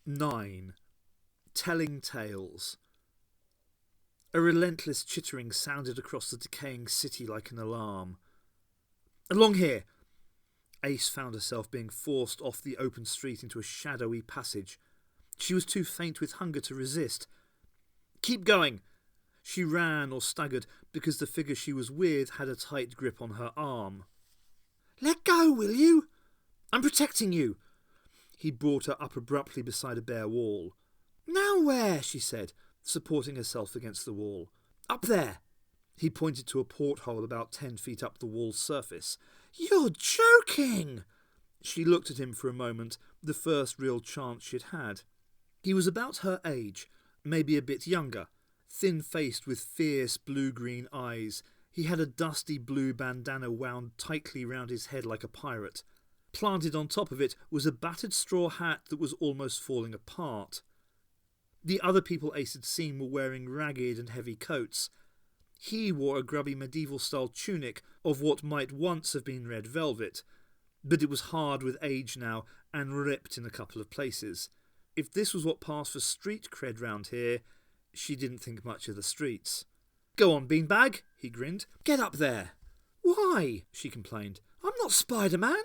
9. Telling tales. A relentless chittering sounded across the decaying city like an alarm. Along here! Ace found herself being forced off the open street into a shadowy passage. She was too faint with hunger to resist. Keep going! She ran or staggered because the figure she was with had a tight grip on her arm. Let go, will you? I'm protecting you. He brought her up abruptly beside a bare wall. Now where? She said, supporting herself against the wall. Up there. He pointed to a porthole about 10 feet up the wall's surface. You're joking! She looked at him for a moment, the first real chance she'd had. He was about her age, maybe a bit younger, thin-faced with fierce blue-green eyes. He had a dusty blue bandana wound tightly round his head like a pirate. Planted on top of it was a battered straw hat that was almost falling apart. The other people Ace had seen were wearing ragged and heavy coats. He wore a grubby medieval-style tunic of what might once have been red velvet, but it was hard with age now and ripped in a couple of places. If this was what passed for street cred round here, she didn't think much of the streets. Go on, beanbag, he grinned. Get up there. Why? She complained. I'm not Spider-Man.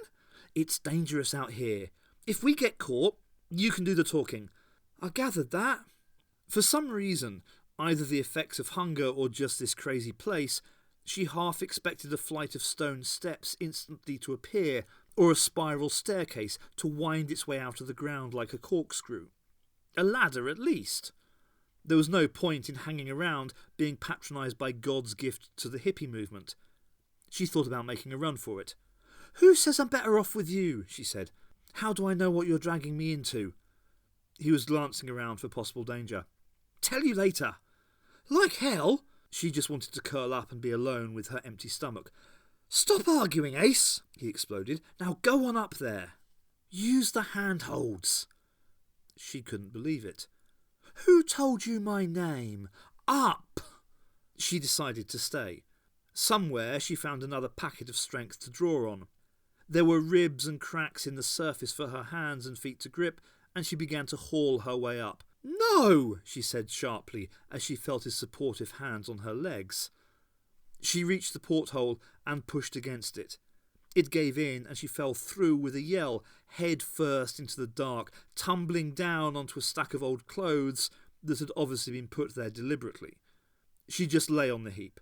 It's dangerous out here. If we get caught, you can do the talking. I gathered that. For some reason, either the effects of hunger or just this crazy place, she half expected a flight of stone steps instantly to appear, or a spiral staircase to wind its way out of the ground like a corkscrew. A ladder at least. There was no point in hanging around being patronised by God's gift to the hippie movement. She thought about making a run for it. Who says I'm better off with you? She said. How do I know what you're dragging me into? He was glancing around for possible danger. Tell you later. Like hell. She just wanted to curl up and be alone with her empty stomach. Stop arguing, Ace, he exploded. Now go on up there. Use the handholds. She couldn't believe it. Who told you my name? Up! She decided to stay. Somewhere she found another packet of strength to draw on. There were ribs and cracks in the surface for her hands and feet to grip, and she began to haul her way up. No, she said sharply as she felt his supportive hands on her legs. She reached the porthole and pushed against it. It gave in and she fell through with a yell, head first into the dark, tumbling down onto a stack of old clothes that had obviously been put there deliberately. She just lay on the heap.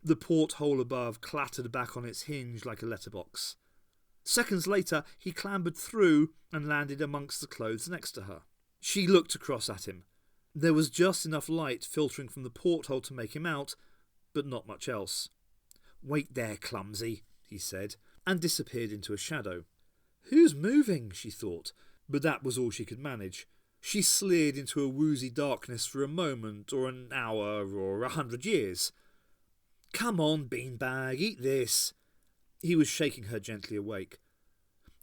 The porthole above clattered back on its hinge like a letterbox. Seconds later, he clambered through and landed amongst the clothes next to her. She looked across at him. There was just enough light filtering from the porthole to make him out, but not much else. Wait there, clumsy, he said, and disappeared into a shadow. Who's moving, she thought, but that was all she could manage. She slid into a woozy darkness for a moment, or an hour, or 100 years. Come on, beanbag, eat this. He was shaking her gently awake.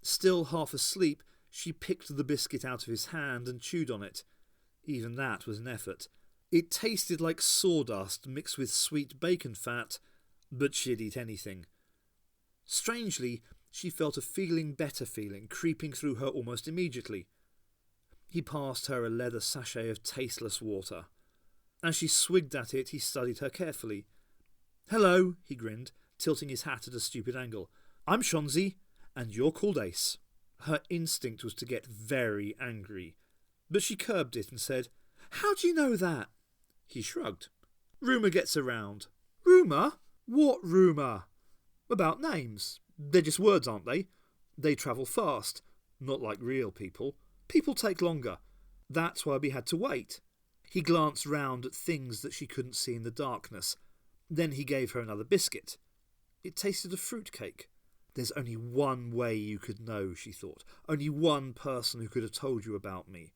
Still half asleep, she picked the biscuit out of his hand and chewed on it. Even that was an effort. It tasted like sawdust mixed with sweet bacon fat, but she'd eat anything. Strangely, she felt a better feeling creeping through her almost immediately. He passed her a leather sachet of tasteless water. As she swigged at it, he studied her carefully. Hello, he grinned, tilting his hat at a stupid angle. I'm Shonzi, and you're called Ace. Her instinct was to get very angry, but she curbed it and said, How do you know that? He shrugged. Rumour gets around. Rumour? What rumour? About names. They're just words, aren't they? They travel fast, not like real people. People take longer. That's why we had to wait. He glanced round at things that she couldn't see in the darkness. Then he gave her another biscuit. It tasted of fruitcake. There's only one way you could know, she thought. Only one person who could have told you about me.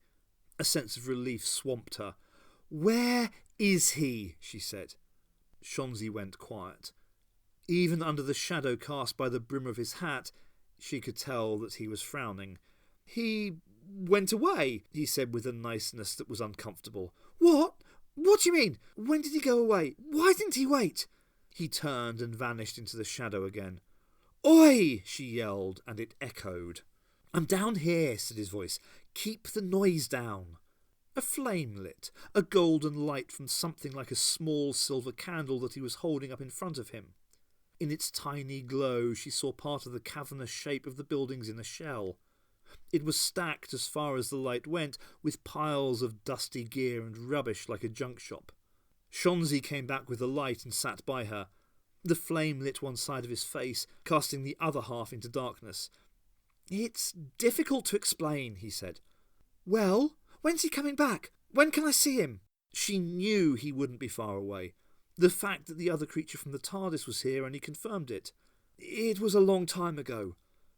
A sense of relief swamped her. Where is he? She said. Shonzi went quiet. Even under the shadow cast by the brim of his hat, she could tell that he was frowning. He went away, he said with a niceness that was uncomfortable. What? What do you mean? When did he go away? Why didn't he wait? He turned and vanished into the shadow again. Oi! She yelled, and it echoed. I'm down here, said his voice. Keep the noise down. A flame lit, a golden light from something like a small silver candle that he was holding up in front of him. In its tiny glow she saw part of the cavernous shape of the buildings in a shell. It was stacked as far as the light went, with piles of dusty gear and rubbish like a junk shop. Shonzi came back with the light and sat by her. The flame lit one side of his face, casting the other half into darkness. "It's difficult to explain," he said. "Well, when's he coming back? When can I see him?" She knew he wouldn't be far away. The fact that the other creature from the TARDIS was here only confirmed it. "It was a long time ago."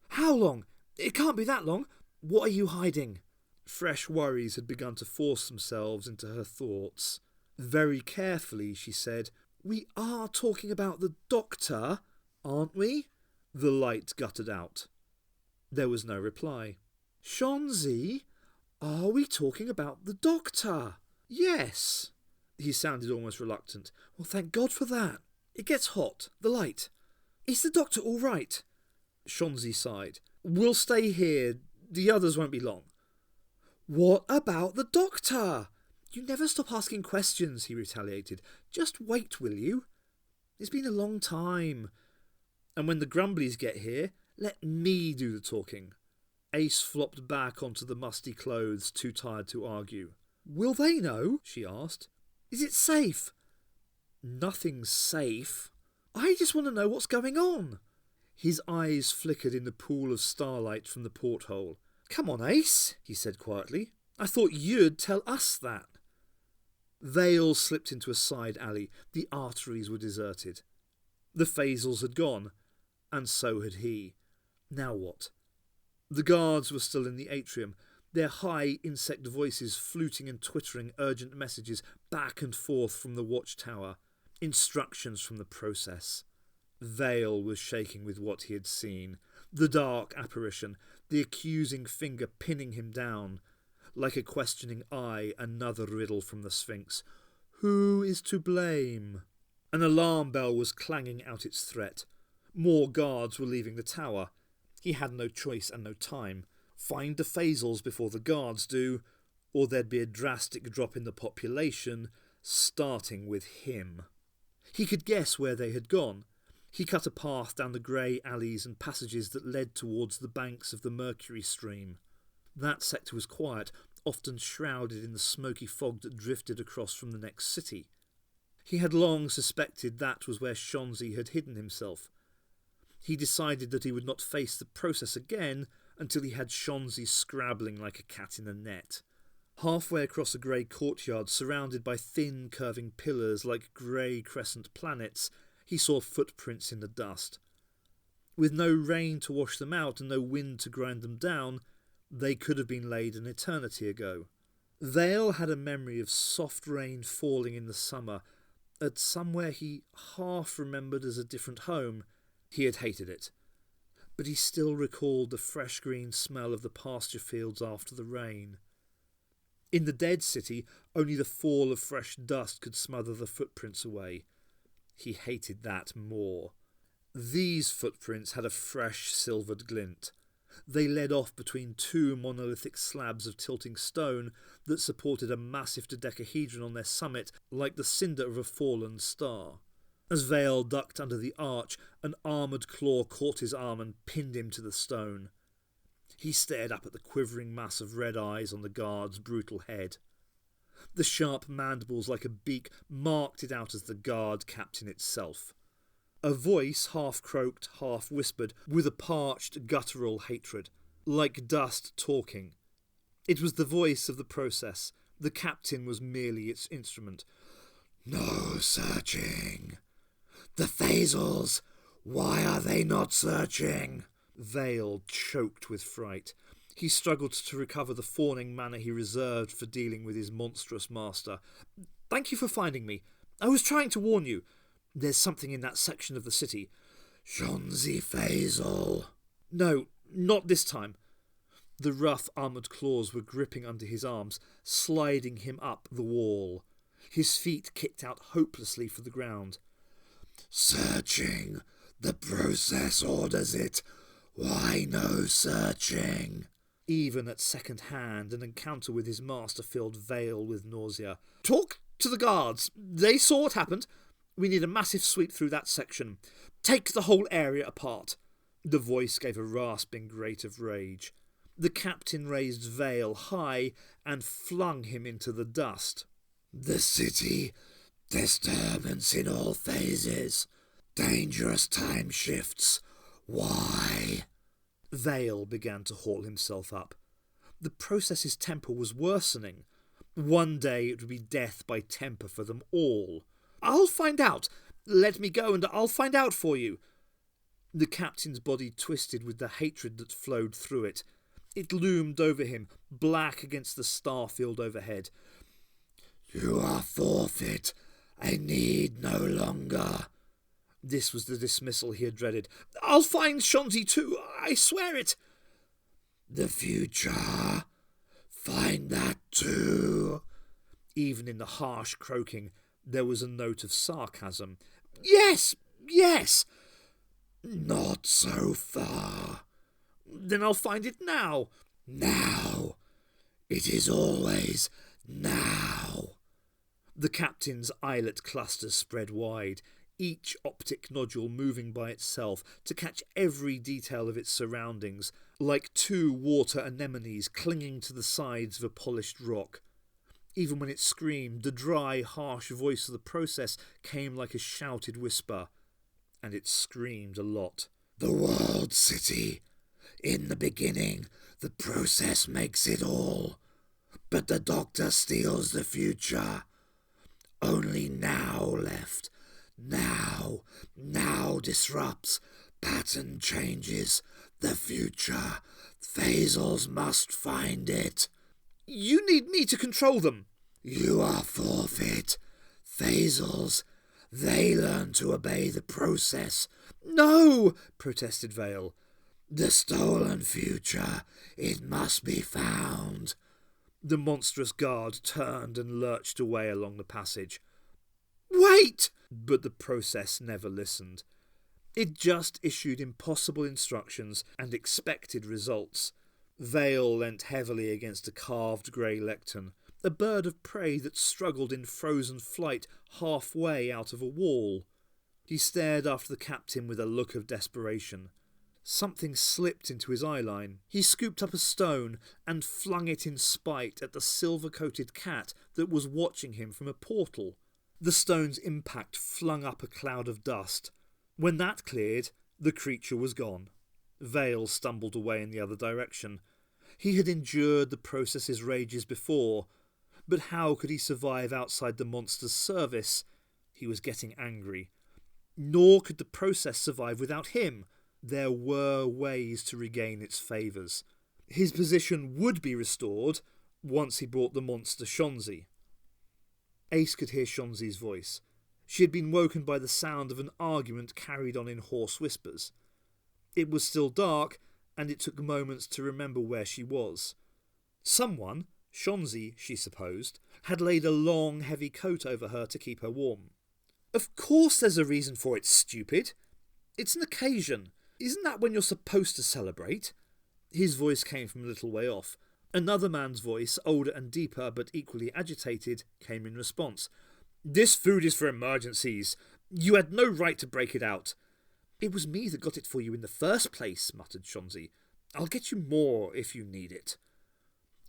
"How long? It can't be that long. What are you hiding?" Fresh worries had begun to force themselves into her thoughts. Very carefully she said, "We are talking about the Doctor, aren't we?" The light guttered out. There was no reply. "Shonzi, are we talking about the Doctor?" "Yes." He sounded almost reluctant. "Well, thank God for that. It gets hot. The light. Is the Doctor all right?" Shonzi sighed. "We'll stay here. The others won't be long." "What about the Doctor?" "You never stop asking questions," he retaliated. "Just wait, will you? It's been a long time. And when the Grumblies get here, let me do the talking." Ace flopped back onto the musty clothes, too tired to argue. "Will they know?" she asked. "Is it safe?" "Nothing's safe. I just want to know what's going on." His eyes flickered in the pool of starlight from the porthole. "Come on, Ace," he said quietly. "I thought you'd tell us that." Vale slipped into a side alley. The arteries were deserted. The phasals had gone, and so had he. Now what? The guards were still in the atrium, their high insect voices fluting and twittering urgent messages back and forth from the watchtower, instructions from the process. Vale was shaking with what he had seen. The dark apparition, the accusing finger pinning him down. Like a questioning eye, another riddle from the Sphinx. Who is to blame? An alarm bell was clanging out its threat. More guards were leaving the tower. He had no choice and no time. Find the phasals before the guards do, or there'd be a drastic drop in the population, starting with him. He could guess where they had gone. He cut a path down the grey alleys and passages that led towards the banks of the Mercury stream. That sector was quiet, often shrouded in the smoky fog that drifted across from the next city. He had long suspected that was where Shonzi had hidden himself. He decided that he would not face the process again until he had Shonzi scrabbling like a cat in a net. Halfway across a grey courtyard surrounded by thin curving pillars like grey crescent planets, he saw footprints in the dust. With no rain to wash them out and no wind to grind them down, they could have been laid an eternity ago. Vale had a memory of soft rain falling in the summer at somewhere he half remembered as a different home. He had hated it, but he still recalled the fresh green smell of the pasture fields after the rain. In the dead city, only the fall of fresh dust could smother the footprints away. He hated that more. These footprints had a fresh silvered glint. They led off between two monolithic slabs of tilting stone that supported a massive dodecahedron on their summit like the cinder of a fallen star. As Vale ducked under the arch, an armoured claw caught his arm and pinned him to the stone. He stared up at the quivering mass of red eyes on the guard's brutal head. The sharp mandibles like a beak marked it out as the guard captain itself. A voice half-croaked, half-whispered, with a parched, guttural hatred, like dust talking. It was the voice of the process. The captain was merely its instrument. "No searching. The phasals! Why are they not searching?" Vale choked with fright. He struggled to recover the fawning manner he reserved for dealing with his monstrous master. "Thank you for finding me. I was trying to warn you. There's something in that section of the city." "Shonzi Phasal." "No, not this time." The rough armoured claws were gripping under his arms, sliding him up the wall. His feet kicked out hopelessly for the ground. "Searching. The process orders it. Why no searching?" Even at second hand, an encounter with his master filled Vale with nausea. "Talk to the guards. They saw what happened. We need a massive sweep through that section. Take the whole area apart." The voice gave a rasping grate of rage. The captain raised Vale high and flung him into the dust. "The city. Disturbance in all phases. Dangerous time shifts. Why?" Vale began to haul himself up. The process's temper was worsening. One day it would be death by temper for them all. "I'll find out. Let me go and I'll find out for you." The captain's body twisted with the hatred that flowed through it. It loomed over him, black against the star field overhead. "You are forfeit. I need no longer." This was the dismissal he had dreaded. "I'll find Shonzi too, I swear it." "The future. Find that too." Even in the harsh croaking, there was a note of sarcasm. "Yes, yes." "Not so far." "Then I'll find it now." "Now. It is always now." The captain's eyelet clusters spread wide, each optic nodule moving by itself to catch every detail of its surroundings, like two water anemones clinging to the sides of a polished rock. Even when it screamed, the dry, harsh voice of the process came like a shouted whisper. And it screamed a lot. "The world city. In the beginning, the process makes it all. But the doctor steals the future. Only now left. Now disrupts. Pattern changes. The future. Phasals must find it." "You need me to control them." "You are forfeit. Phasals. They learn to obey the process." "No," protested Vale. "The stolen future. It must be found." The monstrous guard turned and lurched away along the passage. "Wait!" But the process never listened. It just issued impossible instructions and expected results. Vale leant heavily against a carved grey lectern, a bird of prey that struggled in frozen flight halfway out of a wall. He stared after the captain with a look of desperation. Something slipped into his eyeline. He scooped up a stone and flung it in spite at the silver-coated cat that was watching him from a portal. The stone's impact flung up a cloud of dust. When that cleared, the creature was gone. Vale stumbled away in the other direction. He had endured the process's rages before, but how could he survive outside the monster's service? He was getting angry. Nor could the process survive without him. There were ways to regain its favours. His position would be restored once he brought the monster Shonzi. Ace could hear Shonzi's voice. She had been woken by the sound of an argument carried on in hoarse whispers. It was still dark, and it took moments to remember where she was. Someone, Shonzi, she supposed, had laid a long, heavy coat over her to keep her warm. "Of course there's a reason for it, stupid. It's an occasion. Isn't that when you're supposed to celebrate?" His voice came from a little way off. Another man's voice, older and deeper but equally agitated, came in response. "This food is for emergencies. You had no right to break it out." "It was me that got it for you in the first place," muttered Shonzi. "I'll get you more if you need it."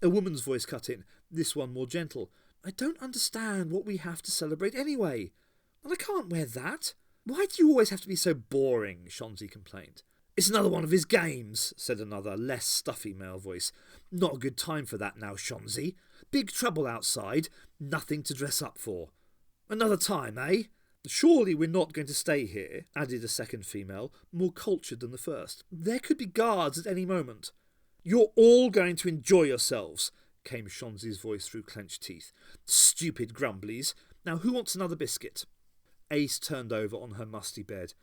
A woman's voice cut in, this one more gentle. "I don't understand what we have to celebrate anyway. And I can't wear that." "Why do you always have to be so boring?" Shonzi complained. "It's another one of his games," said another, less stuffy male voice. "Not a good time for that now, Shonzi. Big trouble outside. Nothing to dress up for." "Another time, eh?" "Surely we're not going to stay here," added a second female, more cultured than the first. "There could be guards at any moment." "You're all going to enjoy yourselves," came Shonzi's voice through clenched teeth. "Stupid grumblies. Now who wants another biscuit?" Ace turned over on her musty bed.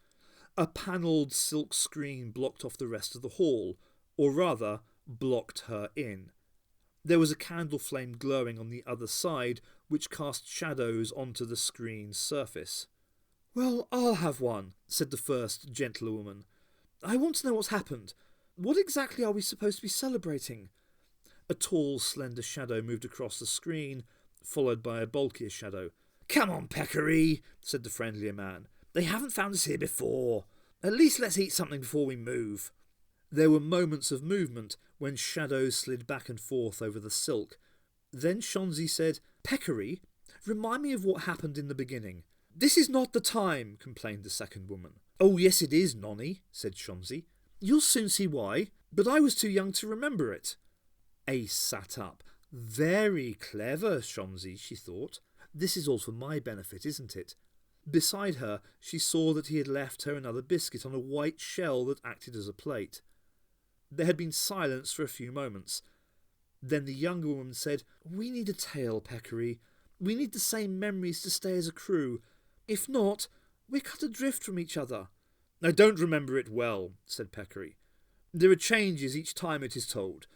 A panelled silk screen blocked off the rest of the hall, or rather, blocked her in. There was a candle flame glowing on the other side, which cast shadows onto the screen's surface. "Well, I'll have one," said the first, gentler woman. "I want to know what's happened. What exactly are we supposed to be celebrating?" A tall, slender shadow moved across the screen, followed by a bulkier shadow. "Come on, Peccary," said the friendlier man. "They haven't found us here before. At least let's eat something before we move." There were moments of movement when shadows slid back and forth over the silk. Then Shonzi said, "Peccary, remind me of what happened in the beginning." "This is not the time," complained the second woman. "Oh, yes it is, Nonny," said Shonzi. "You'll soon see why, but I was too young to remember it." Ace sat up. "Very clever, Shonzi," she thought. "This is all for my benefit, isn't it?" Beside her, she saw that he had left her another biscuit on a white shell that acted as a plate. There had been silence for a few moments. Then the younger woman said, "We need a tale, Peccary. We need the same memories to stay as a crew. If not, we're cut adrift from each other." "I don't remember it well," said Peccary. "There are changes each time it is told.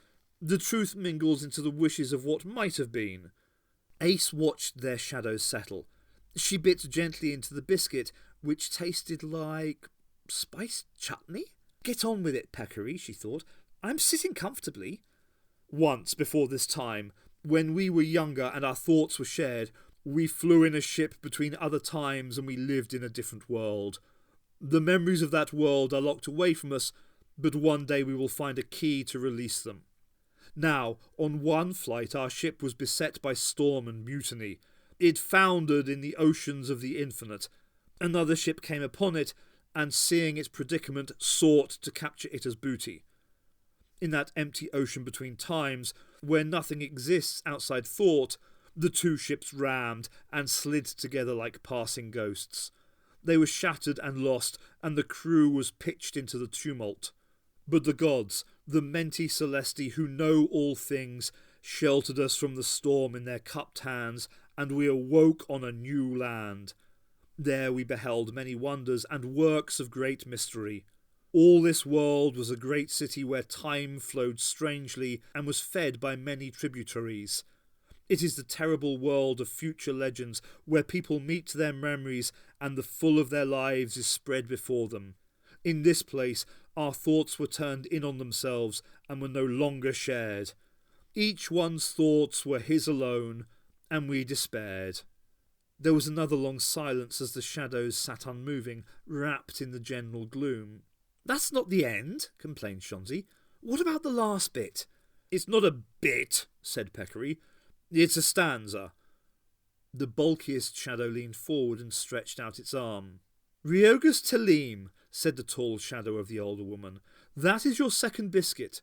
The truth mingles into the wishes of what might have been." Ace watched their shadows settle. She bit gently into the biscuit, which tasted like spiced chutney. "Get on with it, Peccary," she thought. "I'm sitting comfortably." "Once, before this time, when we were younger and our thoughts were shared, we flew in a ship between other times and we lived in a different world. The memories of that world are locked away from us, but one day we will find a key to release them. Now, on one flight our ship was beset by storm and mutiny. It foundered in the oceans of the infinite. Another ship came upon it, and seeing its predicament, sought to capture it as booty. In that empty ocean between times, where nothing exists outside thought, the two ships rammed and slid together like passing ghosts. They were shattered and lost, and the crew was pitched into the tumult. But the gods, the Menti Celesti who know all things, sheltered us from the storm in their cupped hands, and we awoke on a new land. There we beheld many wonders and works of great mystery. All this world was a great city where time flowed strangely and was fed by many tributaries. It is the terrible world of future legends where people meet their memories and the full of their lives is spread before them. In this place our thoughts were turned in on themselves and were no longer shared. Each one's thoughts were his alone, and we despaired." There was another long silence as the shadows sat unmoving, wrapped in the general gloom. "That's not the end," complained Shonzi. "What about the last bit?" "It's not a bit," said Peccary. "It's a stanza." The bulkiest shadow leaned forward and stretched out its arm. "Ryogus Talim," said the tall shadow of the older woman. "That is your second biscuit."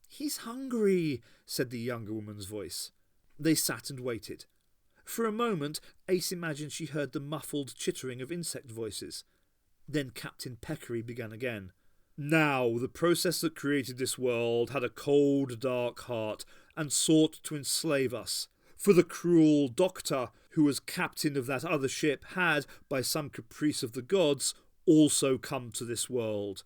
"He's hungry," said the younger woman's voice. They sat and waited. For a moment, Ace imagined she heard the muffled chittering of insect voices. Then Captain Peccary began again. "Now, the process that created this world had a cold, dark heart and sought to enslave us. For the cruel doctor, who was captain of that other ship, had, by some caprice of the gods, also come to this world.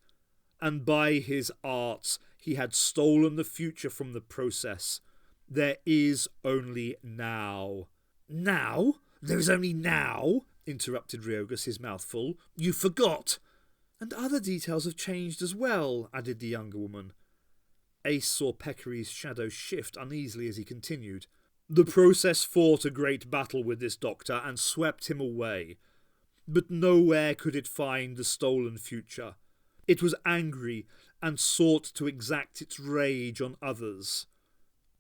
And by his arts he had stolen the future from the process. There is only now." "Now? There is only now?" interrupted Ryogus, his mouth full. "You forgot." "And other details have changed as well," added the younger woman. Ace saw Peccary's shadow shift uneasily as he continued. "The process fought a great battle with this doctor and swept him away. But nowhere could it find the stolen future. It was angry and sought to exact its rage on others.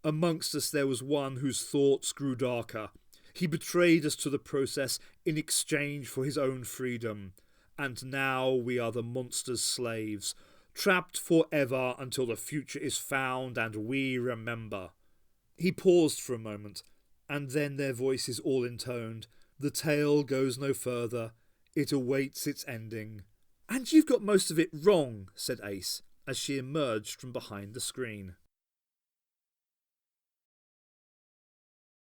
Amongst us there was one whose thoughts grew darker. He betrayed us to the process in exchange for his own freedom, and now we are the monster's slaves, trapped forever until the future is found and we remember." He paused for a moment, and then their voices all intoned. "The tale goes no further. It awaits its ending." "And you've got most of it wrong," said Ace, as she emerged from behind the screen.